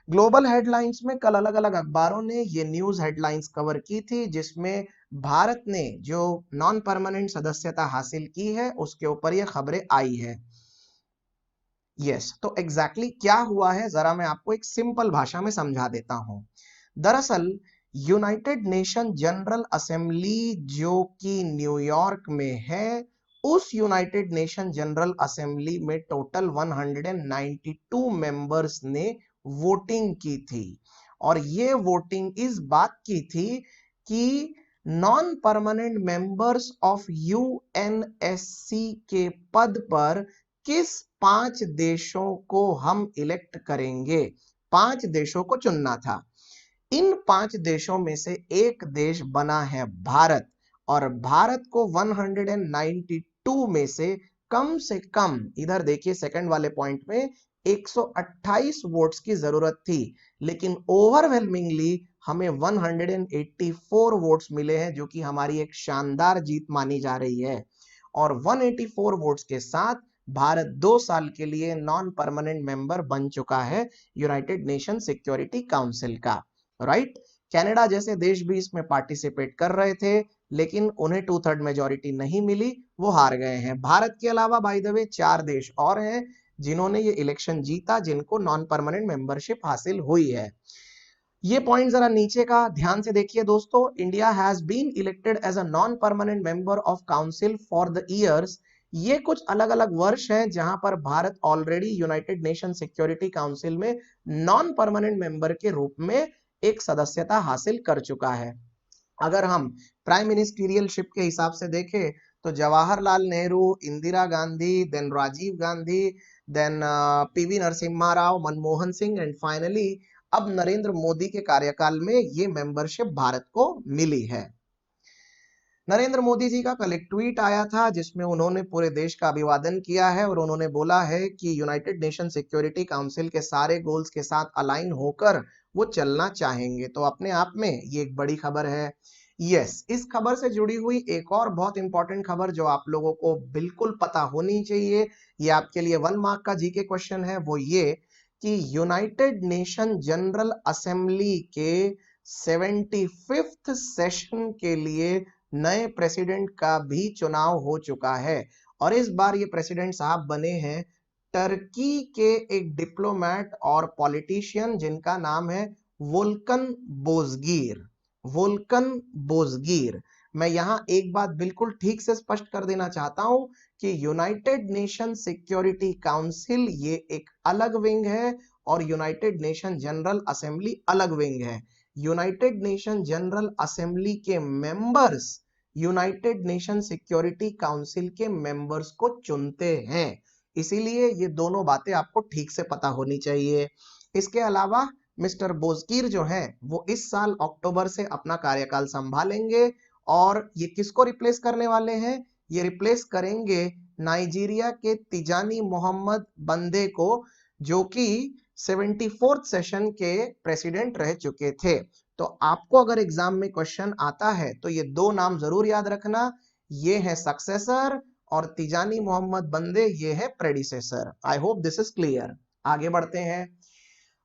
Global headlines में कल अलग अलग अखबारों ने ये न्यूज हेडलाइंस कवर की थी, जिसमें भारत ने जो नॉन परमानेंट सदस्यता हासिल की है उसके ऊपर ये खबरें आई है। यस, तो एग्जैक्टली क्या हुआ है जरा मैं आपको एक सिंपल भाषा में समझा देता हूं। दरअसल यूनाइटेड नेशन जनरल असेंबली जो कि न्यूयॉर्क में है, उस यूनाइटेड नेशन जनरल असेंबली में टोटल 192 मेंबर्स ने वोटिंग की थी। और ये वोटिंग इस बात की थी कि non permanent members of UNSC के पद पर किस 5 देशों को हम इलेक्ट करेंगे। 5 देशों को चुनना था। इन 5 देशों में से एक देश बना है भारत, और भारत को 192 में से कम, इधर देखिए सेकंड वाले पॉइंट में 128 वोट्स की जरूरत थी, लेकिन ओवरवेलमिंगली हमें 184 वोट्स मिले हैं, जो कि हमारी एक शानदार जीत मानी जा रही है। और 184 वोट्स के साथ भारत 2 साल के लिए नॉन परमानेंट मेंबर बन चुका है यूनाइटेड नेशन सिक्योरिटी काउंसिल का। राइट, कनाडा जैसे देश भी इसमें पार्टिसिपेट कर रहे थे, लेकिन उन्हें 2/3 मेजोरिटी नहीं मिली, वो हार गए हैं। भारत के अलावा बाय द वे 4 देश और हैं जिन्होंने ये इलेक्शन जीता, जिनको नॉन परमानेंट मेंबरशिप हासिल हुई है। ये पॉइंट जरा नीचे का ध्यान से देखिए दोस्तों। India has been elected as a non permanent member of council for the years. ये कुछ अलग अलग वर्ष हैं जहां पर भारत already United Nation Security Council में नॉन परमानेंट मेंबर के रूप में एक सदस्यता हासिल कर चुका है। अगर हम प्राइम मिनिस्टीरियलशिप के हिसाब से देखें तो Jawaharlal Nehru, Indira Gandhi, then Rajiv Gandhi, then PV Narasimha Rao, Manmohan Singh and finally अब नरेंद्र मोदी के कार्यकाल में ये मेंबरशिप भारत को मिली है। नरेंद्र मोदी जी का कल एक ट्वीट आया था जिसमें उन्होंने पूरे देश का अभिवादन किया है और उन्होंने बोला है कि यूनाइटेड नेशन सिक्योरिटी काउंसिल के सारे गोल्स के साथ अलाइन होकर वो चलना चाहेंगे। तो अपने आप में ये एक बड़ी खबर है। यस, इस खबर से जुड़ी हुई एक और बहुत इंपॉर्टेंट खबर जो आप लोगों को बिल्कुल पता होनी चाहिए, ये आपके लिए 1 मार्क का जीके क्वेश्चन है, वो ये कि यूनाइटेड नेशन जनरल असेंबली के 75th सेशन के लिए नए प्रेसिडेंट का भी चुनाव हो चुका है। और इस बार ये प्रेसिडेंट साहब बने हैं टर्की के एक डिप्लोमेट और पॉलिटिशियन जिनका नाम है वोल्कन बोजगीर। वोल्कन बोजगीर। मैं यहां एक बात बिल्कुल ठीक से स्पष्ट कर देना चाहता हूं कि यूनाइटेड नेशन सिक्योरिटी काउंसिल ये एक अलग विंग है और यूनाइटेड नेशन जनरल असेंबली अलग विंग है। यूनाइटेड नेशन जनरल असेंबली के members United Nation Security council के मेंबर्स को चुनते हैं, इसीलिए ये दोनों बातें आपको ठीक से पता होनी चाहिए। इसके अलावा मिस्टर बोजकीर जो हैं वो इस साल अक्टूबर से अपना कार्यकाल संभालेंगे और ये किसको रिप्लेस करने वाले हैं? ये रिप्लेस करेंगे नाइजीरिया के तिजानी मोहम्मद बंदे को, जो कि 74th सेशन के प्रेसिडेंट रह चुके थे। तो आपको अगर एग्जाम में क्वेश्चन आता है तो ये 2 नाम जरूर याद रखना, ये है सक्सेसर और तिजानी मोहम्मद बंदे ये है predecessor. I hope this is clear. आगे बढ़ते हैं।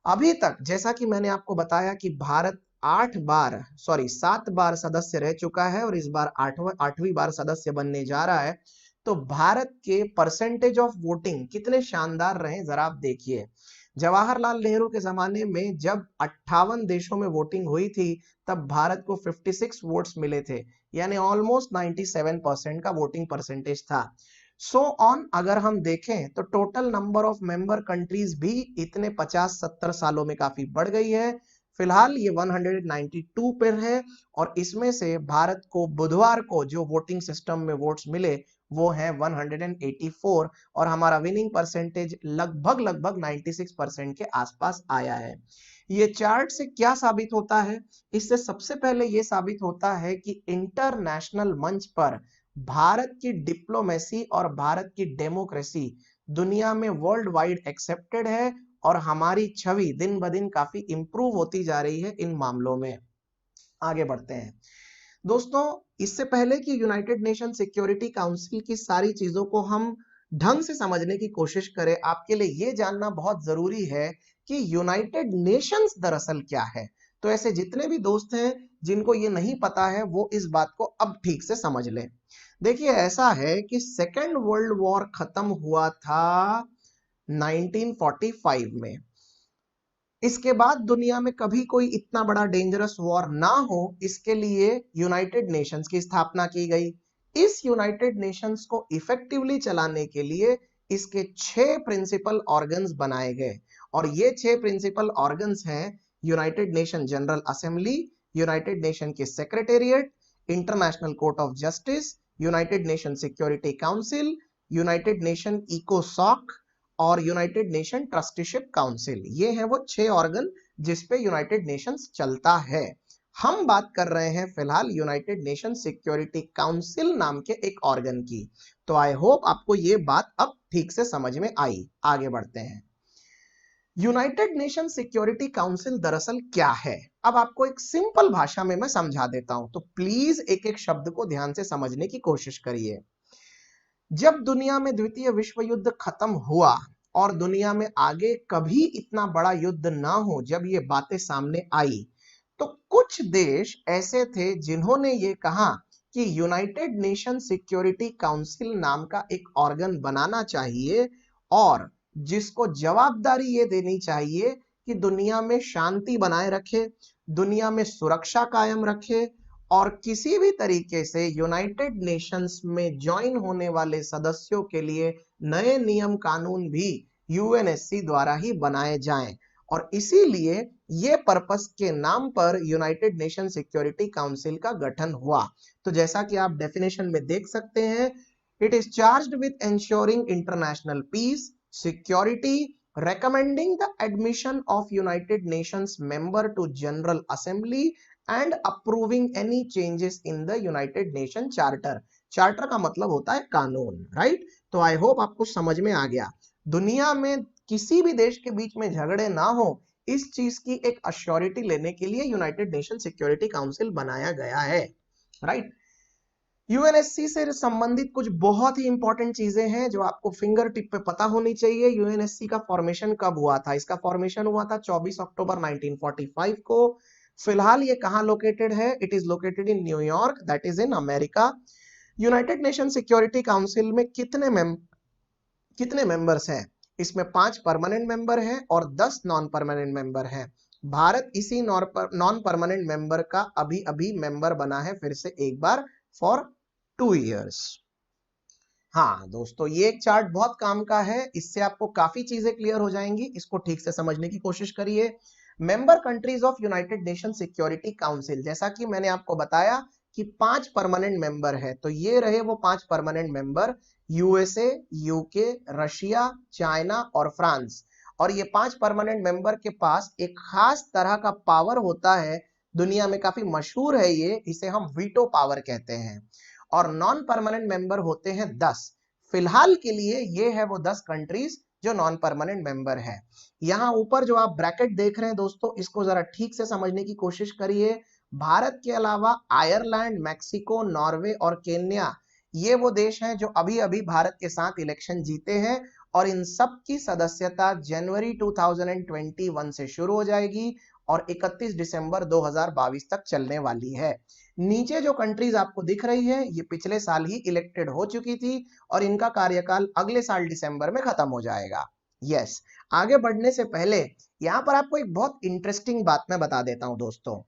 अभी तक जैसा कि मैंने आपको बताया कि भारत 7 बार सदस्य रह चुका है और इस बार 8वीं बार सदस्य बनने जा रहा है। तो भारत के परसेंटेज ऑफ वोटिंग कितने शानदार रहे जरा आप देखिए। जवाहरलाल नेहरू के जमाने में जब 58 देशों में वोटिंग हुई थी तब भारत को 56 वोट्स मिले थे, यानी ऑलमोस्ट 97% का वोटिंग परसेंटेज था। सो ऑन अगर हम देखें तो total number of member countries भी इतने 50-70 सालों में काफी बढ़ गई है। फिलहाल ये 192 पर है और इसमें से भारत को बुधवार को जो वोटिंग सिस्टम में वोट्स मिले वो है 184 और हमारा विनिंग परसेंटेज लगभग 96% के आसपास आया है। ये चार्ट से क्या साबित होता है? इससे सबसे पहले ये साबित होता है कि इंटरनेशनल मंच पर भारत की डिप्लोमेसी और भारत की डेमोक्रेसी दुनिया में वर्ल्ड वाइड एक्सेप्टेड है और हमारी छवि दिन ब दिन काफी इंप्रूव होती जा रही है इन मामलों में। आगे बढ़ते हैं दोस्तों। इससे पहले कि यूनाइटेड नेशन सिक्योरिटी काउंसिल की सारी चीजों को हम ढंग से समझने की कोशिश करें, आपके लिए यह जानना बहुत जरूरी है कि यूनाइटेड नेशंस दरअसल क्या है। तो ऐसे जितने भी दोस्त हैं जिनको ये नहीं पता है वो इस बात को अब ठीक से समझ लें। देखिए, ऐसा है कि सेकेंड वर्ल्ड वॉर खत्म हुआ था 1945 में। इसके बाद दुनिया में कभी कोई इतना बड़ा डेंजरस वॉर ना हो, इसके लिए यूनाइटेड नेशंस की स्थापना की गई। इस यूनाइटेड नेशंस को इफेक्टिवली चलाने के लिए इसके 6 प्रिंसिपल ऑर्गन्स बनाए गए, और ये 6 प्रिंसिपल ऑर्गन्स हैं United Nation General Assembly, United Nation के secretariat, International Court of Justice, United Nation Security Council, United Nation इकोसॉक और यूनाइटेड नेशन ट्रस्टीशिप काउंसिल। ये हैं वो 6 ऑर्गन जिसपे यूनाइटेड नेशंस चलता है। हम बात कर रहे हैं फिलहाल यूनाइटेड नेशन सिक्योरिटी काउंसिल नाम के एक ऑर्गन की। तो आई होप आपको ये बात अब ठीक से समझ में आई। आगे बढ़ते हैं। यूनाइटेड नेशन सिक्योरिटी काउंसिल दरअसल क्या है, अब आपको एक सिंपल भाषा में मैं समझा देता हूं, तो प्लीज एक एक शब्द को ध्यान से समझने की कोशिश करिए। जब दुनिया में द्वितीय विश्व युद्ध खत्म हुआ और दुनिया में आगे कभी इतना बड़ा युद्ध ना हो, जब ये बातें सामने आई, तो कुछ देश ऐसे थे जिन्होंने ये कहा कि यूनाइटेड नेशन सिक्योरिटी काउंसिल नाम का एक ऑर्गन बनाना चाहिए और जिसको जवाबदारी ये देनी चाहिए कि दुनिया में शांति बनाए रखे, दुनिया में सुरक्षा कायम रखे, और किसी भी तरीके से यूनाइटेड नेशंस में ज्वाइन होने वाले सदस्यों के लिए नए नियम कानून भी यूएनएससी द्वारा ही बनाए जाएं। और इसीलिए ये पर्पस के नाम पर यूनाइटेड नेशन सिक्योरिटी काउंसिल का गठन हुआ। तो जैसा कि आप डेफिनेशन में देख सकते हैं, it is charged with ensuring international peace, security, recommending the admission of United Nations member to General Assembly and approving any changes in the United Nation Charter। Charter का मतलब होता है कानून, राइट। तो आई होप आपको समझ में आ गया। दुनिया में किसी भी देश के बीच में झगड़े ना हो, इस चीज की एक अश्योरिटी लेने के लिए यूनाइटेड नेशन सिक्योरिटी काउंसिल बनाया गया है, राइट। यूएनएससी से संबंधित कुछ बहुत ही इंपॉर्टेंट चीजें हैं जो आपको फिंगर टिप पे पता होनी चाहिए। यूएनएससी का फॉर्मेशन कब हुआ था? इसका फॉर्मेशन हुआ था 24 अक्टूबर 1945 को। फिलहाल ये कहां लोकेटेड है? It is located in New York, that is in America. United Nation Security Council में कितने मेंबर्स हैं? इसमें 5 परमानेंट मेंबर हैं और 10 नॉन परमानेंट मेंबर हैं। भारत इसी नॉन परमानेंट मेंबर का अभी अभी मेंबर बना है फिर से एक बार फॉर 2 years। हाँ दोस्तों, ये एक चार्ट बहुत काम का है, इससे आपको काफी चीजें क्लियर हो जाएंगी। इसको ठीक से समझने की कोशिश करिए। Member countries of United Nation Security council, जैसा कि मैंने आपको बताया कि 5 परमानेंट मेंबर है, तो ये रहे वो 5 permanent member, USA, UK, Russia, China और फ्रांस। और ये 5 परमानेंट मेंबर के पास एक खास तरह का पावर होता है, दुनिया में काफी मशहूर है ये, इसे हम वीटो पावर कहते हैं। और नॉन परमानेंट मेंबर होते हैं 10। फिलहाल के लिए ये है वो 10 कंट्रीज जो नॉन परमानेंट मेंबर है। यहां ऊपर जो आप ब्रैकेट देख रहे हैं दोस्तों, इसको जरा ठीक से समझने की कोशिश करिए। भारत के अलावा आयरलैंड, मैक्सिको, नॉर्वे और केन्या, ये वो देश हैं जो अभी अभी भारत के साथ इलेक्शन जीते हैं, और इन सब की सदस्यता जनवरी 2021 से शुरू हो जाएगी और 31 दिसंबर 2022 तक चलने वाली है। नीचे जो कंट्रीज आपको दिख रही है, ये पिछले साल ही इलेक्टेड हो चुकी थी और इनका कार्यकाल अगले साल दिसंबर में खत्म हो जाएगा। यस, आगे बढ़ने से पहले यहां पर आपको एक बहुत इंटरेस्टिंग बात मैं बता देता हूं दोस्तों।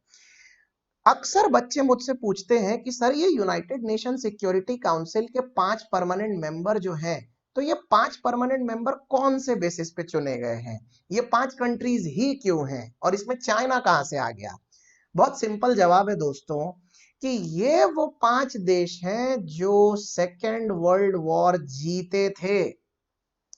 अक्सर बच्चे मुझसे पूछते हैं कि सर, ये यूनाइटेड नेशन सिक्योरिटी काउंसिल के 5 परमानेंट मेंबर जो हैं, तो ये 5 परमानेंट मेंबर कौन से बेसिस पे चुने गए हैं? ये 5 कंट्रीज ही क्यों हैं? और इसमें चाइना कहां से आ गया? बहुत सिंपल जवाब है दोस्तों कि ये वो 5 देश हैं जो सेकेंड वर्ल्ड वॉर जीते थे।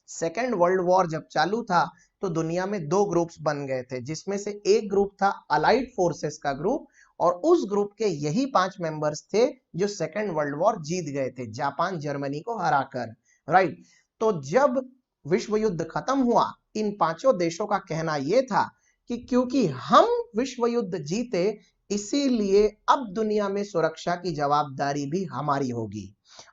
सेकेंड वर्ल्ड वॉर जब चालू था तो दुनिया में 2 ग्रुप्स बन गए थे, जिसमें से एक ग्रुप था अलाइड फोर्सेस का ग्रुप, और उस ग्रुप के यही 5 मेंबर्स थे जो सेकेंड वर्ल्ड वॉर जीत गए थे, जापान जर्मनी को हराकर, राइट। तो जब विश्व युद्ध खत्म हुआ, इन 5 देशों का कहना यह था कि क्योंकि हम विश्व युद्ध जीते, इसीलिए अब दुनिया में सुरक्षा की जवाबदारी भी हमारी होगी,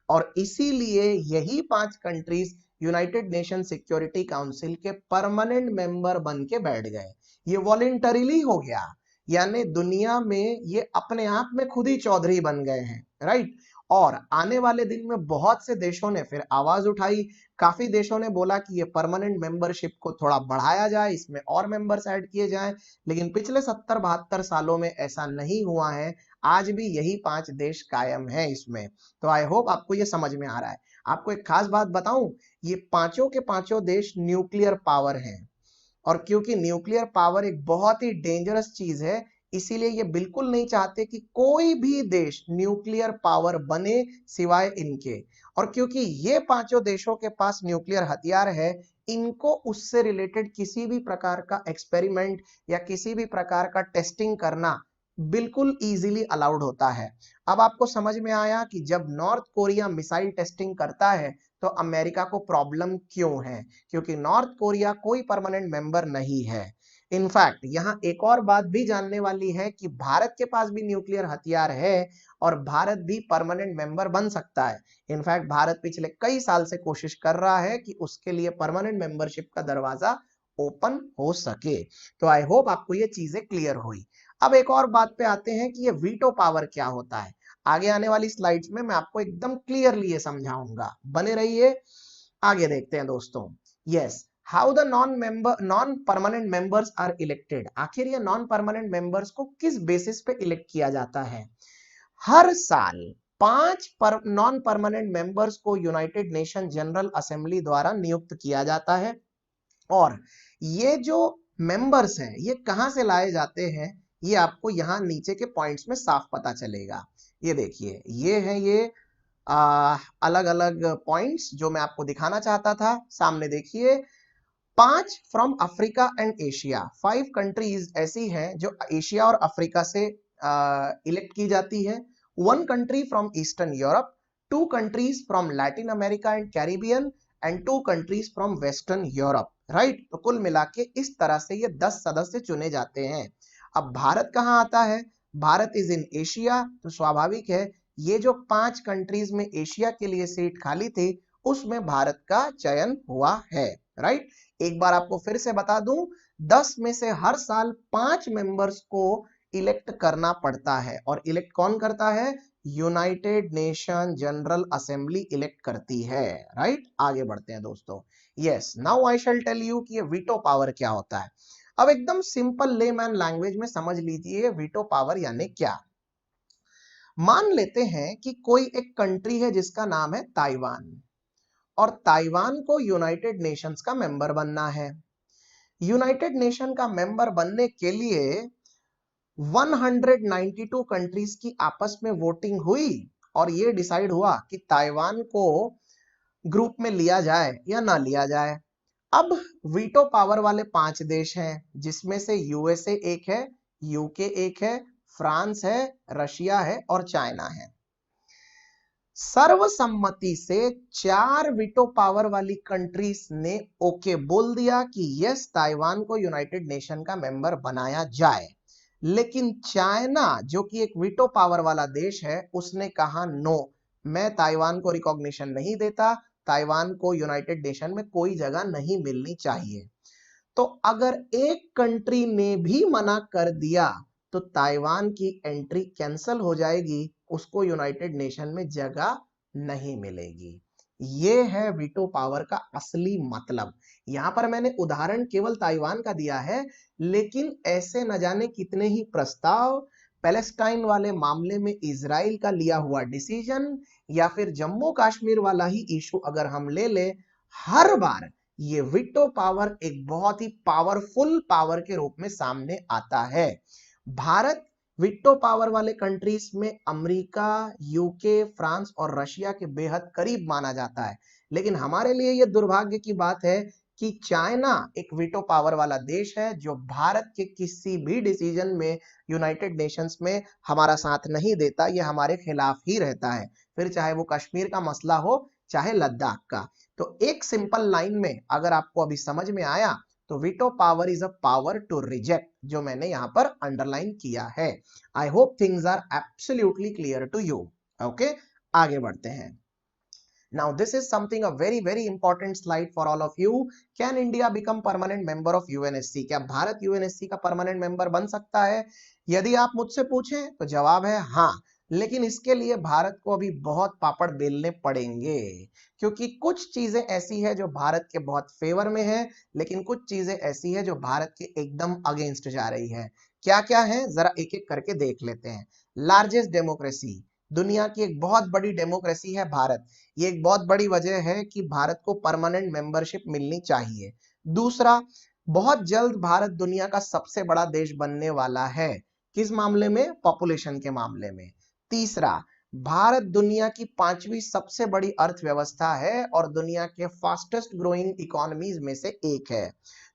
और इसीलिए यही 5 countries United Nation Security council के परमानेंट मेंबर बन के बैठ गए। ये वॉलेंटरीली हो गया, यानी दुनिया में ये अपने आप में खुद ही चौधरी बन गए हैं, राइट। और आने वाले दिन में बहुत से देशों ने फिर आवाज उठाई, काफी देशों ने बोला कि ये परमानेंट मेंबरशिप को थोड़ा बढ़ाया जाए, इसमें और मेंबर्स ऐड किए जाएं, लेकिन पिछले 70-72 सालों में ऐसा नहीं हुआ है। आज भी यही 5 देश कायम है इसमें। तो आई होप आपको ये समझ में आ रहा है। आपको एक खास बात बताऊं, ये पांचों के पांचों देश न्यूक्लियर पावर हैं, और क्योंकि न्यूक्लियर पावर एक बहुत ही डेंजरस चीज है, इसीलिए ये बिल्कुल नहीं चाहते कि कोई भी देश न्यूक्लियर पावर बने सिवाय इनके। और क्योंकि ये पांचों देशों के पास न्यूक्लियर हथियार है, इनको उससे रिलेटेड किसी भी प्रकार का एक्सपेरिमेंट या किसी भी प्रकार का टेस्टिंग करना बिल्कुल इजीली अलाउड होता है। अब आपको समझ में आया कि जब नॉर्थ कोरिया मिसाइल टेस्टिंग करता है तो अमेरिका को प्रॉब्लम क्यों है, क्योंकि नॉर्थ कोरिया कोई परमानेंट मेंबर नहीं है। इनफैक्ट यहाँ एक और बात भी जानने वाली है कि भारत के पास भी न्यूक्लियर हथियार है और भारत भी परमानेंट मेंबर बन सकता है। इनफैक्ट भारत पिछले कई साल से कोशिश कर रहा है कि उसके लिए परमानेंट मेंबरशिप का दरवाजा ओपन हो सके। तो आई होप आपको ये चीजें क्लियर हुई। अब एक और बात पे आते हैं कि ये वीटो पावर क्या होता है। आगे आने वाली स्लाइड्स में मैं आपको एकदम क्लियरली ये समझाऊंगा, बने रहिए। आगे देखते हैं दोस्तों। Yes, how the non permanent members are elected. आखिर ये नॉन परमानेंट मेंबर्स को किस बेसिस पे इलेक्ट किया जाता है। हर साल 5 नॉन परमानेंट मेंबर्स को यूनाइटेड नेशन जनरल असेंबली द्वारा नियुक्त किया जाता है, और ये जो मेंबर्स हैं ये कहां से लाए जाते हैं, ये आपको यहां नीचे के पॉइंट्स में साफ पता चलेगा। ये देखिए, ये है ये अलग अलग पॉइंट्स जो मैं आपको दिखाना चाहता था। सामने देखिए, 5 from Africa and Asia, 5 countries ऐसी हैं जो एशिया और अफ्रीका से इलेक्ट की जाती है। 1 country from eastern Europe, 2 countries from Latin America and Caribbean and 2 countries from western Europe, right. तो कुल मिला के इस तरह से ये 10 सदस्य चुने जाते हैं। अब भारत कहां आता है, भारत इज इन एशिया, तो स्वाभाविक है ये जो 5 कंट्रीज में एशिया के लिए सीट खाली थी उसमें भारत का चयन हुआ है, राइट। एक बार आपको फिर से बता दूं, 10 में से हर साल 5 मेंबर्स को इलेक्ट करना पड़ता है, और इलेक्ट कौन करता है, United Nation General Assembly elect करती है, राइट। आगे बढ़ते हैं दोस्तों। Yes, now I shall tell you कि ये वीटो पावर क्या होता है। अब एकदम सिंपल लेमैन लैंग्वेज में समझ लीजिए वीटो पावर यानी क्या। मान लेते हैं कि कोई एक कंट्री है जिसका नाम है ताइवान, और ताइवान को यूनाइटेड नेशंस का मेंबर बनना है। यूनाइटेड नेशन का मेंबर बनने के लिए 192 कंट्रीज की आपस में वोटिंग हुई, और ये डिसाइड हुआ कि ताइवान को ग्रुप में लिया जाए या ना लिया जाए। अब वीटो पावर वाले 5 देश हैं, जिसमें से यूएसए एक है, यूके एक है, फ्रांस है, रशिया है और चाइना है। सर्वसम्मति से 4 वीटो पावर वाली कंट्रीज ने ओके बोल दिया कि यस, ताइवान को यूनाइटेड नेशन का मेंबर बनाया जाए। लेकिन चाइना, जो कि एक वीटो पावर वाला देश है, उसने कहा नो, मैं ताइवान को रिकॉग्निशन नहीं देता, ताइवान को यूनाइटेड नेशन में कोई जगह नहीं मिलनी चाहिए। तो अगर एक कंट्री ने भी मना कर दिया तो ताइवान की एंट्री कैंसल हो जाएगी, उसको यूनाइटेड नेशन में जगह नहीं मिलेगी। ये है वीटो पावर का असली मतलब। यहां पर मैंने उदाहरण केवल ताइवान का दिया है, लेकिन ऐसे न जाने कितने ही प्रस्ताव, पैलेस्टाइन वाले मामले में इजराइल का लिया हुआ डिसीजन, या फिर जम्मू कश्मीर वाला ही इशू अगर हम ले ले, हर बार ये वीटो पावर एक बहुत ही पावरफुल पावर के रूप में सामने आता है। भारत वीटो पावर वाले कंट्रीज में अमेरिका, यूके, फ्रांस और रशिया के बेहद करीब माना जाता है, लेकिन हमारे लिए यह दुर्भाग्य की बात है कि चाइना एक वीटो पावर वाला देश है जो भारत के किसी भी डिसीजन में यूनाइटेड नेशंस में हमारा साथ नहीं देता, यह हमारे खिलाफ ही रहता है, फिर चाहे वो कश्मीर का मसला हो चाहे लद्दाख का। तो एक सिंपल लाइन में अगर आपको अभी समझ में आया तो veto power is a power to reject, जो मैंने यहां पर अंडरलाइन किया है। I hope things are absolutely clear to you. Okay, आगे बढ़ते हैं। Now this is something a very important slide for all of you. Can India become permanent member of UNSC? क्या भारत UNSC का परमानेंट मेंबर बन सकता है? यदि आप मुझसे पूछें तो जवाब है हाँ, लेकिन इसके लिए भारत को अभी बहुत पापड़ बेलने पड़ेंगे, क्योंकि कुछ चीजें ऐसी है जो भारत के बहुत फेवर में है, लेकिन कुछ चीजें ऐसी है जो भारत के एकदम अगेंस्ट जा रही है। क्या क्या है जरा एक एक करके देख लेते हैं। लार्जेस्ट डेमोक्रेसी, दुनिया की एक बहुत बड़ी डेमोक्रेसी है भारत। ये एक बहुत बड़ी वजह है कि भारत को परमानेंट मेंबरशिप मिलनी चाहिए। दूसरा, बहुत जल्द भारत दुनिया का सबसे बड़ा देश बनने वाला है। किस मामले में? पॉपुलेशन के मामले में। तीसरा, भारत दुनिया की 5वीं सबसे बड़ी अर्थव्यवस्था है और दुनिया के फास्टेस्ट ग्रोइंग इकोनॉमीज में से एक है।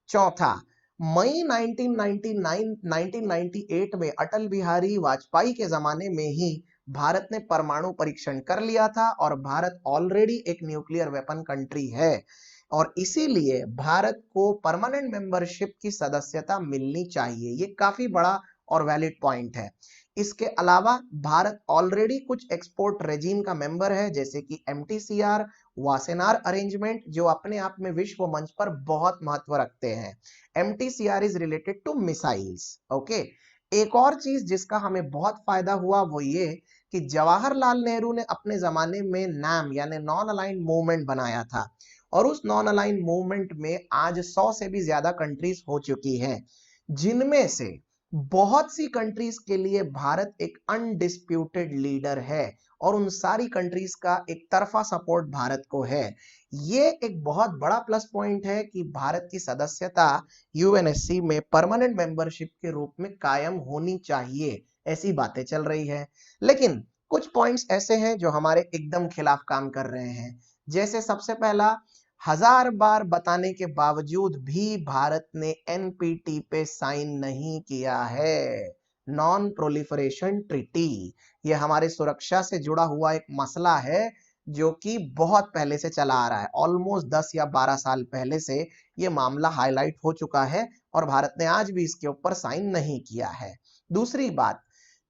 चौथा, मई 1998 में अटल बिहारी वाजपेयी के जमाने में ही भारत ने परमाणु परीक्षण कर लिया था और भारत ऑलरेडी एक न्यूक्लियर वेपन कंट्री है और इसीलिए भारत को परमानेंट मेंबरशिप की सदस्यता मिलनी चाहिए। ये काफी बड़ा और वैलिड पॉइंट है। इसके अलावा भारत ऑलरेडी कुछ एक्सपोर्ट रेजिम का मेंबर है, जैसे कि MTCR, वासेनार अरेंजमेंट, जो अपने आप में विश्व मंच पर बहुत महत्व रखते हैं। MTCR is related to missiles. Okay, एक और चीज जिसका हमें बहुत फायदा हुआ वो ये कि जवाहरलाल नेहरू ने अपने जमाने में NAM यानी नॉन अलाइंड मूवमेंट बनाया था और उस नॉन अलाइंड मूवमेंट में आज 100 से भी ज्यादा कंट्रीज हो चुकी हैं, जिनमें से बहुत सी कंट्रीज के लिए भारत एक अनडिस्प्यूटेड लीडर है और उन सारी कंट्रीज का एक तरफा सपोर्ट भारत को है। ये एक बहुत बड़ा प्लस पॉइंट है कि भारत की सदस्यता UNSC में परमानेंट मेंबरशिप के रूप में कायम होनी चाहिए, ऐसी बातें चल रही है। लेकिन कुछ पॉइंट्स ऐसे हैं जो हमारे एकदम खिलाफ काम कर रहे हैं। जैसे सबसे पहला, 1000 बार बताने के बावजूद भी भारत ने NPT पे साइन नहीं किया है, नॉन प्रोलिफरेशन ट्रीटी। ये हमारे सुरक्षा से जुड़ा हुआ एक मसला है जो कि बहुत पहले से चला आ रहा है। ऑलमोस्ट 10 या 12 साल पहले से ये मामला हाईलाइट हो चुका है और भारत ने आज भी इसके ऊपर साइन नहीं किया है। दूसरी बात,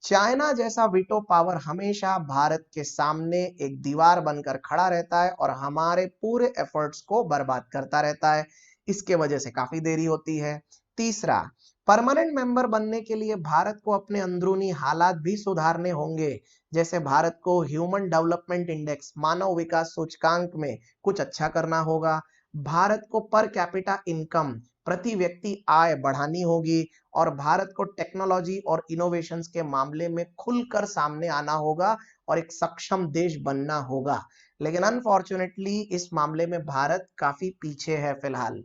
चाइना जैसा वीटो पावर हमेशा भारत के सामने एक दीवार बनकर खड़ा रहता है और हमारे पूरे एफर्ट्स को बर्बाद करता रहता है। इसके वजह से काफी देरी होती है। तीसरा, परमानेंट मेंबर बनने के लिए भारत को अपने अंदरूनी हालात भी सुधारने होंगे। जैसे भारत को ह्यूमन डेवलपमेंट इंडेक्स, मानव विकास सूचकांक में कुछ अच्छा करना होगा। भारत को पर कैपिटा इनकम, प्रति व्यक्ति आय बढ़ानी होगी और भारत को टेक्नोलॉजी और इनोवेशंस के मामले में खुलकर सामने आना होगा और एक सक्षम देश बनना होगा। लेकिन अनफॉर्चुनेटली इस मामले में भारत काफी पीछे है फिलहाल।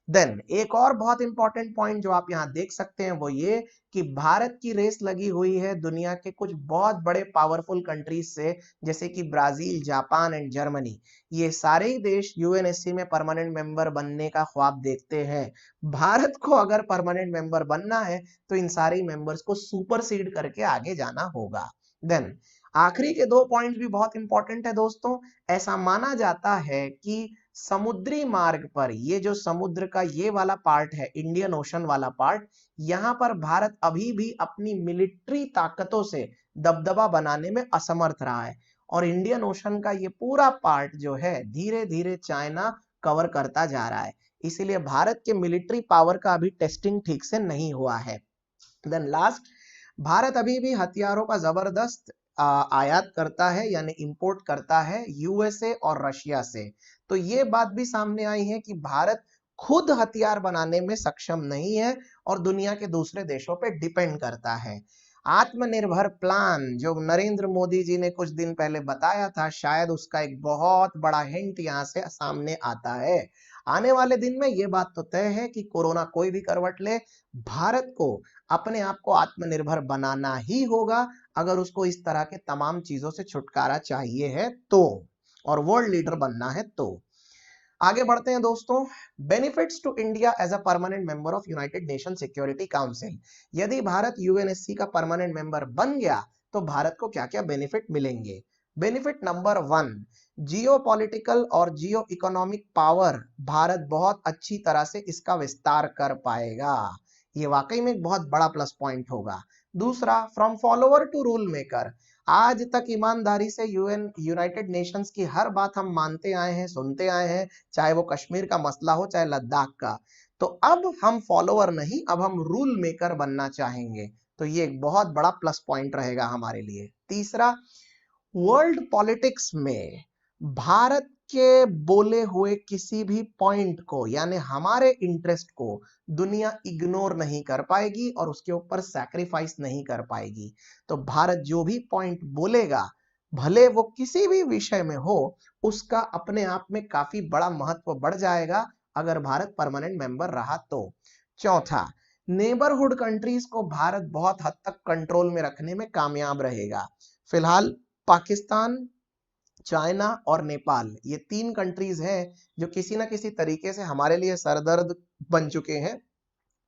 देन एक और बहुत इंपॉर्टेंट पॉइंट जो आप यहाँ देख सकते हैं वो ये कि भारत की रेस लगी हुई है दुनिया के कुछ बहुत बड़े पावरफुल कंट्रीज से, जैसे कि ब्राजील, जापान एंड जर्मनी। ये सारे ही देश UNSC में परमानेंट मेंबर बनने का ख्वाब देखते हैं। भारत को अगर परमानेंट मेंबर बनना है तो इन सारे मेंबर्स को सुपरसीड करके आगे जाना होगा। देन आखिरी के 2 पॉइंट्स भी बहुत इंपॉर्टेंट है दोस्तों। ऐसा माना जाता है कि समुद्री मार्ग पर, ये जो समुद्र का ये वाला पार्ट है, इंडियन ओशन वाला पार्ट, यहाँ पर भारत अभी भी अपनी मिलिट्री ताकतों से दबदबा बनाने में असमर्थ रहा है और इंडियन ओशन का ये पूरा पार्ट जो है धीरे धीरे चाइना कवर करता जा रहा है। इसीलिए भारत के मिलिट्री पावर का अभी टेस्टिंग ठीक से नहीं हुआ है। देन लास्ट, भारत अभी भी हथियारों का जबरदस्त आयात करता है यानी इंपोर्ट करता है USA और रशिया से। तो ये बात भी सामने आई है कि भारत खुद हथियार बनाने में सक्षम नहीं है और दुनिया के दूसरे देशों पे डिपेंड करता है। आत्मनिर्भर प्लान जो नरेंद्र मोदी जी ने कुछ दिन पहले बताया था, शायद उसका एक बहुत बड़ा हिंट यहाँ से सामने आता है। आने वाले दिन में ये बात तो तय है कि कोरोना कोई भी करवट ले, भारत को अपने आप को आत्मनिर्भर बनाना ही होगा अगर उसको इस तरह के तमाम चीजों से छुटकारा चाहिए है तो, और वर्ल्ड लीडर बनना है तो। आगे बढ़ते हैं दोस्तों। Benefits to India as a permanent member of United Nation Security Council. यदि भारत UNSC का परमानेंट मेंबर बन गया तो भारत को क्या क्या बेनिफिट मिलेंगे? बेनिफिट नंबर 1, जियो पॉलिटिकल और जियो इकोनॉमिक पावर, भारत बहुत अच्छी तरह से इसका विस्तार कर पाएगा। ये वाकई में एक बहुत बड़ा प्लस पॉइंट होगा। दूसरा, from follower to rule maker, आज तक ईमानदारी से यूनाइटेड नेशंस की हर बात हम मानते आए हैं, सुनते आए हैं, चाहे वो कश्मीर का मसला हो चाहे लद्दाख का। तो अब हम फॉलोअर नहीं, अब हम रूल मेकर बनना चाहेंगे। तो ये एक बहुत बड़ा प्लस पॉइंट रहेगा हमारे लिए। तीसरा, वर्ल्ड पॉलिटिक्स में भारत के बोले हुए किसी भी पॉइंट को यानी हमारे इंटरेस्ट को दुनिया इग्नोर नहीं कर पाएगी और उसके ऊपर सैक्रिफाइस नहीं कर पाएगी। तो भारत जो भी पॉइंट बोलेगा, भले वो किसी भी विषय में हो, उसका अपने आप में काफी बड़ा महत्व बढ़ जाएगा अगर भारत परमानेंट मेंबर रहा तो। चौथा, नेबरहुड कंट्रीज को भारत बहुत हद तक कंट्रोल में रखने में कामयाब रहेगा। फिलहाल पाकिस्तान, चाइना और नेपाल, ये 3 कंट्रीज हैं जो किसी ना किसी तरीके से हमारे लिए सरदर्द बन चुके हैं।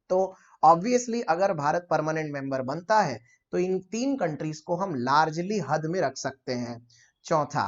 तो ऑब्वियसली अगर भारत परमानेंट मेंबर बनता है तो इन 3 कंट्रीज को हम लार्जली हद में रख सकते हैं। चौथा,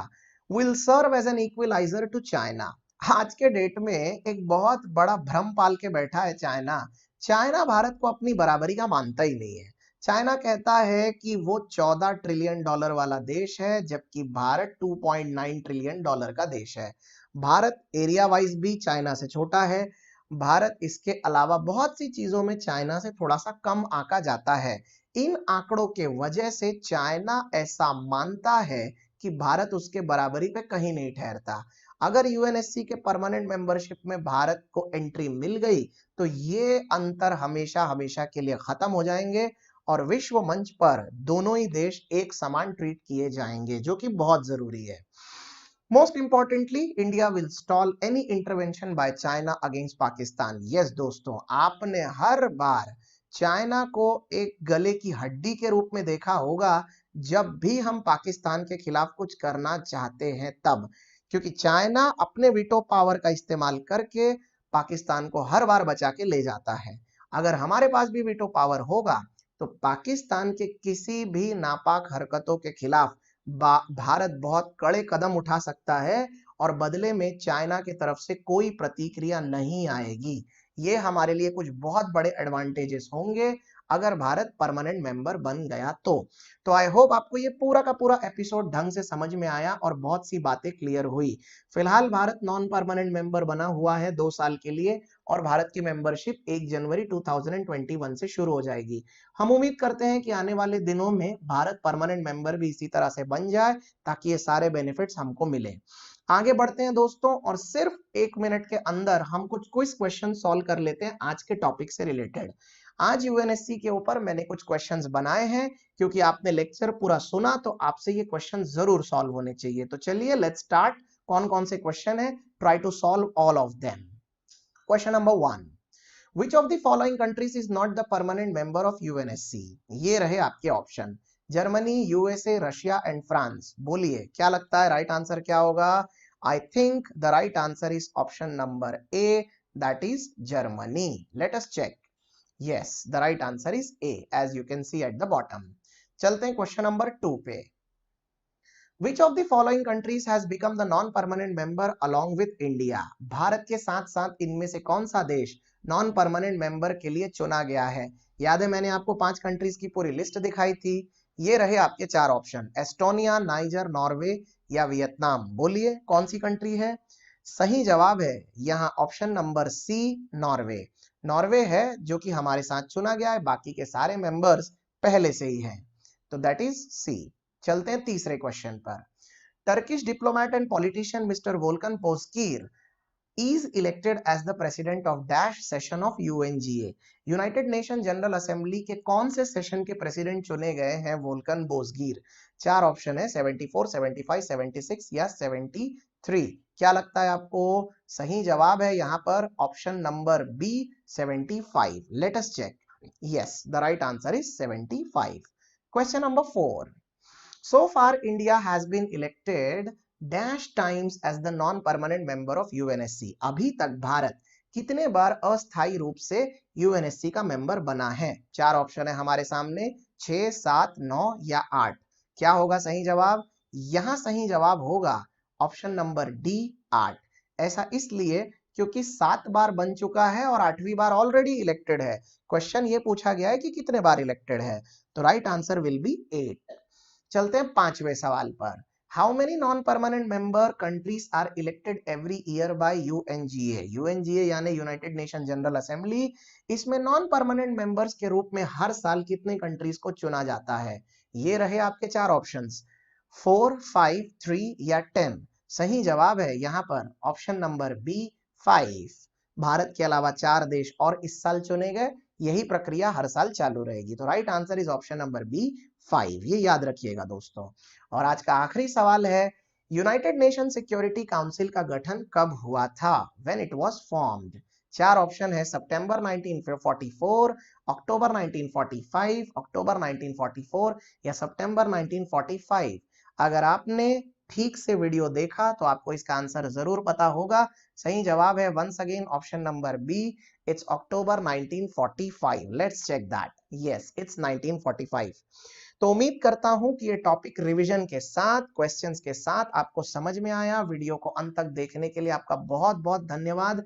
will serve as an equaliser to China. आज के डेट में एक बहुत बड़ा भ्रम पाल के बैठा है चाइना। चाइना भारत को अपनी बराबरी का मानता ही नहीं है। चाइना कहता है कि वो 14 ट्रिलियन डॉलर वाला देश है, जबकि भारत 2.9 ट्रिलियन डॉलर का देश है। भारत एरिया वाइज भी चाइना से छोटा है। भारत इसके अलावा बहुत सी चीजों में चाइना से थोड़ा सा कम आंका जाता है। इन आंकड़ों के वजह से चाइना ऐसा मानता है कि भारत उसके बराबरी पे कहीं नहीं ठहरता। अगर यूएनएससी के परमानेंट मेंबरशिप में भारत को एंट्री मिल गई तो ये अंतर हमेशा हमेशा के लिए खत्म हो जाएंगे और विश्व मंच पर दोनों ही देश एक समान ट्रीट किए जाएंगे, जो कि बहुत जरूरी है। Most importantly, India will stall any intervention by China against Pakistan. Yes दोस्तों, आपने हर बार चाइना को एक गले की हड्डी के रूप में देखा होगा जब भी हम पाकिस्तान के खिलाफ कुछ करना चाहते हैं तब, क्योंकि चाइना अपने वीटो पावर का इस्तेमाल करके पाकिस्तान को हर बार बचा के ले जाता है। अगर हमारे पास भी वीटो पावर होगा तो पाकिस्तान के किसी भी नापाक हरकतों के खिलाफ भारत बहुत कड़े कदम उठा सकता है और बदले में चाइना की तरफ से कोई प्रतिक्रिया नहीं आएगी। ये हमारे लिए कुछ बहुत बड़े एडवांटेजेस होंगे अगर भारत परमानेंट मेंबर बन गया तो आई होप आपको ये पूरा का पूरा एपिसोड ढंग से समझ में आया और बहुत सी बातें क्लियर हुई। फिलहाल भारत नॉन परमानेंट मेंबर बना हुआ है 2 साल के लिए और भारत की मेंबरशिप 1 जनवरी 2021 से शुरू हो जाएगी। हम उम्मीद करते हैं कि आने वाले दिनों में भारत परमानेंट मेंबर भी इसी तरह से बन जाए ताकि ये सारे बेनिफिट्स हमको मिले। आगे बढ़ते हैं दोस्तों और सिर्फ 1 मिनट के अंदर हम कुछ क्विज क्वेश्चन सॉल्व कर लेते हैं आज के टॉपिक से रिलेटेड। आज यूएनएससी के ऊपर मैंने कुछ क्वेश्चंस बनाए हैं, क्योंकि आपने लेक्चर पूरा सुना तो आपसे ये क्वेश्चन जरूर सॉल्व होने चाहिए। तो चलिए लेट्स स्टार्ट। कौन कौन से क्वेश्चन है, try to solve all of them. Question number 1, Which of the following countries is not the permanent member of UNSC? ये रहे आपके option, Germany, USA, Russia and France. बोलिए क्या लगता है राइट आंसर क्या होगा? I think the right answer is option number A, that is Germany. Let us check. Yes, the right answer is A, as you can see at the bottom. चलते हैं question number 2 पे। Which of the following countries has become the non-permanent member along with India? Bharat के साथ साथ इनमें से कौन सा देश नॉन परमानेंट मेंबर के लिए चुना गया है? याद है मैंने आपको 5 कंट्रीज की पूरी लिस्ट दिखाई थी। ये रहे आपके 4 ऑप्शन, एस्टोनिया, नाइजर, नॉर्वे या वियतनाम। बोलिए कौन सी कंट्री है? सही जवाब है यहाँ option number C, Norway. Norway है जो कि हमारे साथ चुना गया है, बाकी के सारे मेंबर्स पहले से ही हैं। तो दैट इज सी। चलते हैं तीसरे क्वेश्चन पर। Turkish diplomat and politician mister Volkan Bozkir is elected as the president of dash session of UNGA। United Nation General assembly के कौन से सेशन के प्रेसिडेंट चुने गए हैं वोल्कन बोस्गीर? 4 ऑप्शन है, 74, 75, 76 या 73। क्या लगता है आपको? सही जवाब है यहाँ पर option number B, 75। Let us check. Yes, the right answer is 75। Question number 4, so far India has been elected dash times as the non-permanent member of UNSC। अभी तक भारत कितने बार अस्थायी रूप से यूएनएससी का मेंबर बना है? 4 ऑप्शन है हमारे सामने, 6, 7, 9 या 8। क्या होगा सही जवाब? यहां सही जवाब होगा ऑप्शन नंबर डी, 8। ऐसा इसलिए क्योंकि 7 बार बन चुका है और 8वीं बार ऑलरेडी इलेक्टेड है। क्वेश्चन ये पूछा गया है कि कितने बार इलेक्टेड है, तो राइट आंसर विल बी 8। चलते हैं 5वें सवाल पर। How many non permanent member countries are elected every year by UNGA? UNGA यानी यूनाइटेड नेशन जनरल असेंबली, इसमें नॉन परमानेंट मेंबर्स के रूप में हर साल कितने कंट्रीज को चुना जाता है? ये रहे आपके चार ऑप्शंस, 4, 5, 3 या 10। सही जवाब है यहाँ पर ऑप्शन नंबर बी, 5। भारत के अलावा 4 देश और इस साल चुने गए, यही प्रक्रिया हर साल चालू रहेगी। तो right answer is option number B, 5। ये याद रखिएगा दोस्तों। और आज का आखिरी सवाल है, यूनाइटेड नेशन सिक्योरिटी काउंसिल का गठन कब हुआ था? When it was formed. चार ऑप्शन है, सितंबर 1944, अक्टूबर 1945, अक्टूबर 1944 या सितंबर 1945। अगर आपने ठीक से वीडियो देखा तो आपको इसका आंसर जरूर पता होगा। सही जवाब है once again option number B, it's October 1945। Let's check that. Yes, it's 1945। तो उम्मीद करता हूं कि ये टॉपिक रिवीजन के साथ, क्वेश्चंस के साथ आपको समझ में आया। वीडियो को अंत तक देखने के लिए आपका बहुत बहुत धन्यवाद।